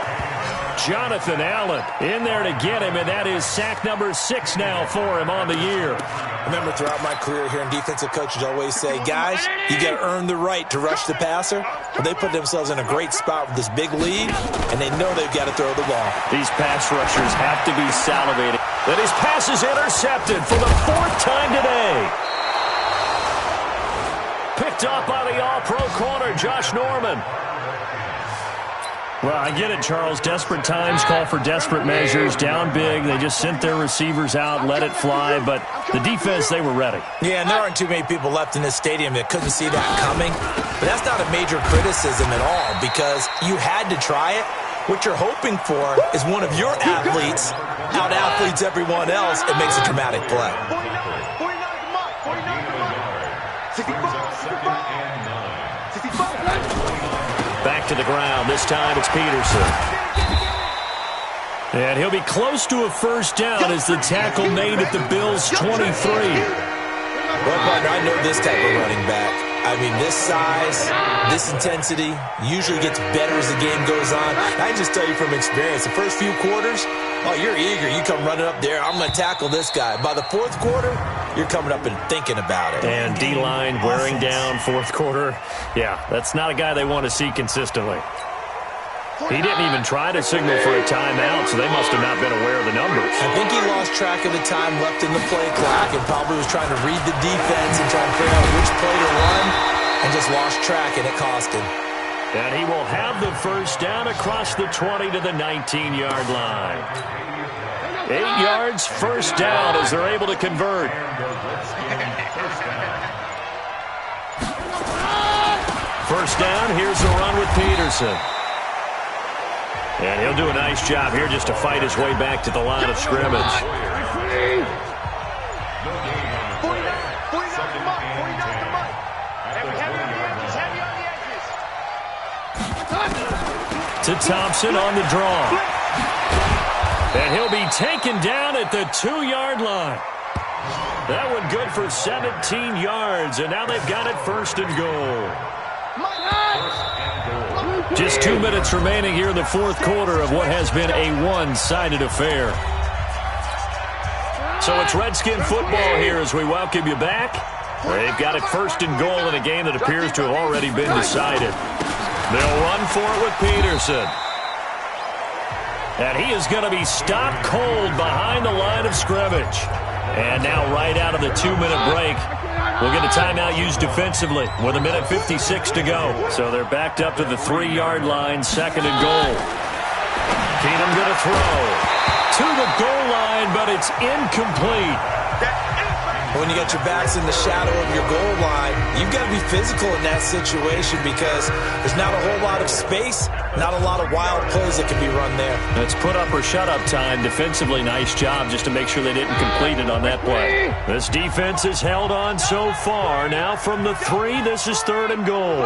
Jonathan Allen in there to get him, and that is sack number 6 now for him on the year. I remember throughout my career hearing defensive coaches always say, guys, you got to earn the right to rush the passer. Well, they put themselves in a great spot with this big lead, and they know they've got to throw the ball. These pass rushers have to be salivating. That his pass is intercepted for the 4th time today. Picked up by the all-pro corner, Josh Norman. Well, I get it, Charles. Desperate times call for desperate measures. Down big, they just sent their receivers out, let it fly. But the defense, they were ready. Yeah, and there aren't too many people left in this stadium that couldn't see that coming. But that's not a major criticism at all because you had to try it. What you're hoping for is one of your athletes out-athletes everyone else and makes a dramatic play. 65. Back to the ground. This time it's Peterson. And he'll be close to a first down as the tackle made at the Bills' 23. Well, partner, I know this type of running back. I mean, this size, this intensity usually gets better as the game goes on. I can just tell you from experience, the first few quarters, oh, you're eager. You come running up there, I'm going to tackle this guy. By the 4th quarter, you're coming up and thinking about it. And D-line wearing down 4th quarter. Yeah, that's not a guy they want to see consistently. He didn't even try to signal for a timeout, so they must have not been aware of the numbers. I think he lost track of the time left in the play clock and probably was trying to read the defense and trying to figure out which play to run and just lost track, and it cost him. And he will have the first down across the 20 to the 19-yard line. 8 yards, first down as they're able to convert. First down, here's the run with Peterson. And he'll do a nice job here just to fight his way back to the line of scrimmage. To Thompson on the draw. And he'll be taken down at the 2-yard line. That one good for 17 yards, and now they've got it first and goal. Just 2 minutes remaining here in the fourth quarter of what has been a one-sided affair. So it's Redskin football here as we welcome you back. They've got it first and goal in a game that appears to have already been decided. They'll run for it with Peterson. And he is going to be stopped cold behind the line of scrimmage. And now right out of the 2-minute break, we'll get a timeout used defensively with 1:56 to go. So they're backed up to the 3-yard line, second and goal. Keenum going to throw to the goal line, but it's incomplete. When you got your backs in the shadow of your goal line, you've got to be physical in that situation because there's not a whole lot of space, not a lot of wild plays that can be run there. It's put up or shut up time. Defensively, nice job just to make sure they didn't complete it on that play. This defense has held on so far. Now from the 3, this is third and goal.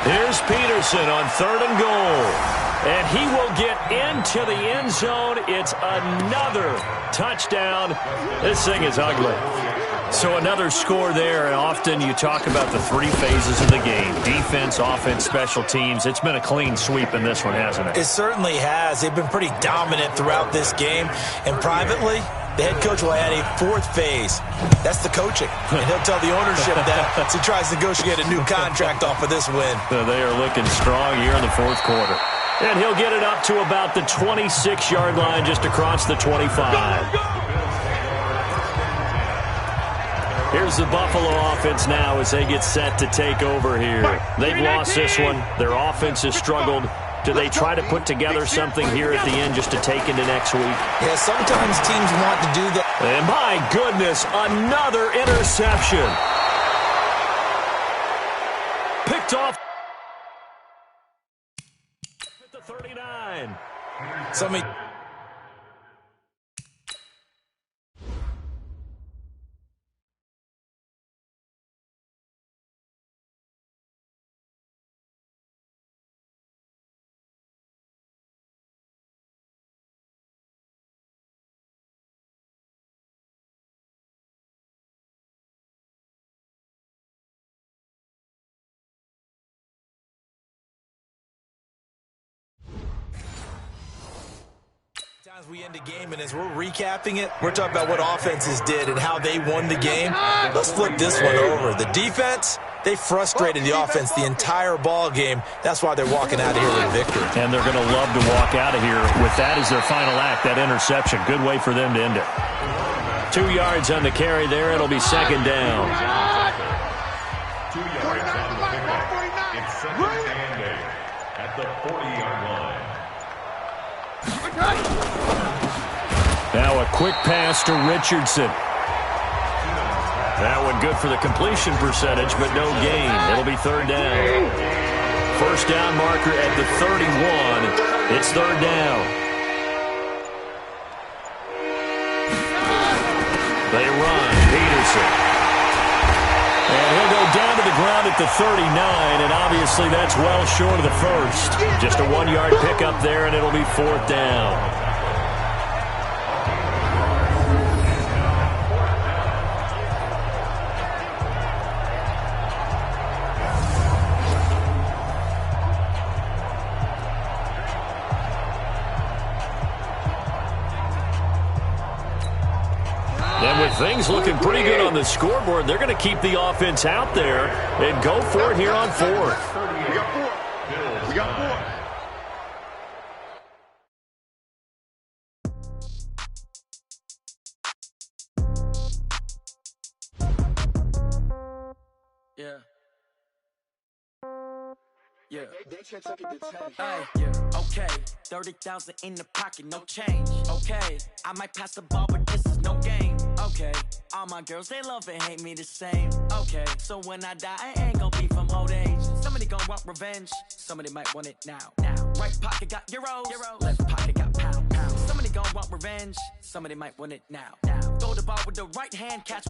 Here's Peterson on third and goal. And he will get into the end zone. It's another touchdown. This thing is ugly. So another score there, and often you talk about the 3 phases of the game. Defense, offense, special teams. It's been a clean sweep in this one, hasn't it? It certainly has. They've been pretty dominant throughout this game. And privately, the head coach will add a 4th phase. That's the coaching. And he'll tell the ownership that as he tries to negotiate a new contract off of this win. So they are looking strong here in the fourth quarter. And he'll get it up to about the 26-yard line just across the 25. Here's the Buffalo offense now as they get set to take over here. They've lost this one. Their offense has struggled. Do they try to put together something here at the end just to take into next week? Yeah, sometimes teams want to do that. And my goodness, another interception. Picked off at the 39. As we end the game and as we're recapping it, we're talking about what offenses did and how they won the game. Let's flip this one over. The defense, they frustrated the offense the entire ball game. That's why they're walking out of here with a victory. And they're going to love to walk out of here with that as their final act, that interception. Good way for them to end it. 2 yards on the carry there. It'll be second down. 2 yards on the pickup. It's second and 8 at the 40-yard line. Now a quick pass to Richardson. That one good for the completion percentage, but no gain. It'll be third down. First down marker at the 31. It's third down. They run. Peterson. And he'll go down to the ground at the 39, and obviously that's well short of the first. Just a 1-yard pickup there, and it'll be fourth down. And with things looking pretty good on the scoreboard, they're going to keep the offense out there and go for it here on fourth. We got 4. We got 4. Yeah. Hey, yeah. Okay. 30,000 in the pocket, no change. Okay. I might pass the ball, but this is no game. Okay. All my girls, they love and hate me the same. Okay. So when I die, I ain't gonna be from old age. Somebody go gon' want revenge. Somebody might want it now. Right pocket got euros. Left pocket got pound. Somebody gon' want revenge. Somebody might want it now. Throw the ball with the right hand, catch.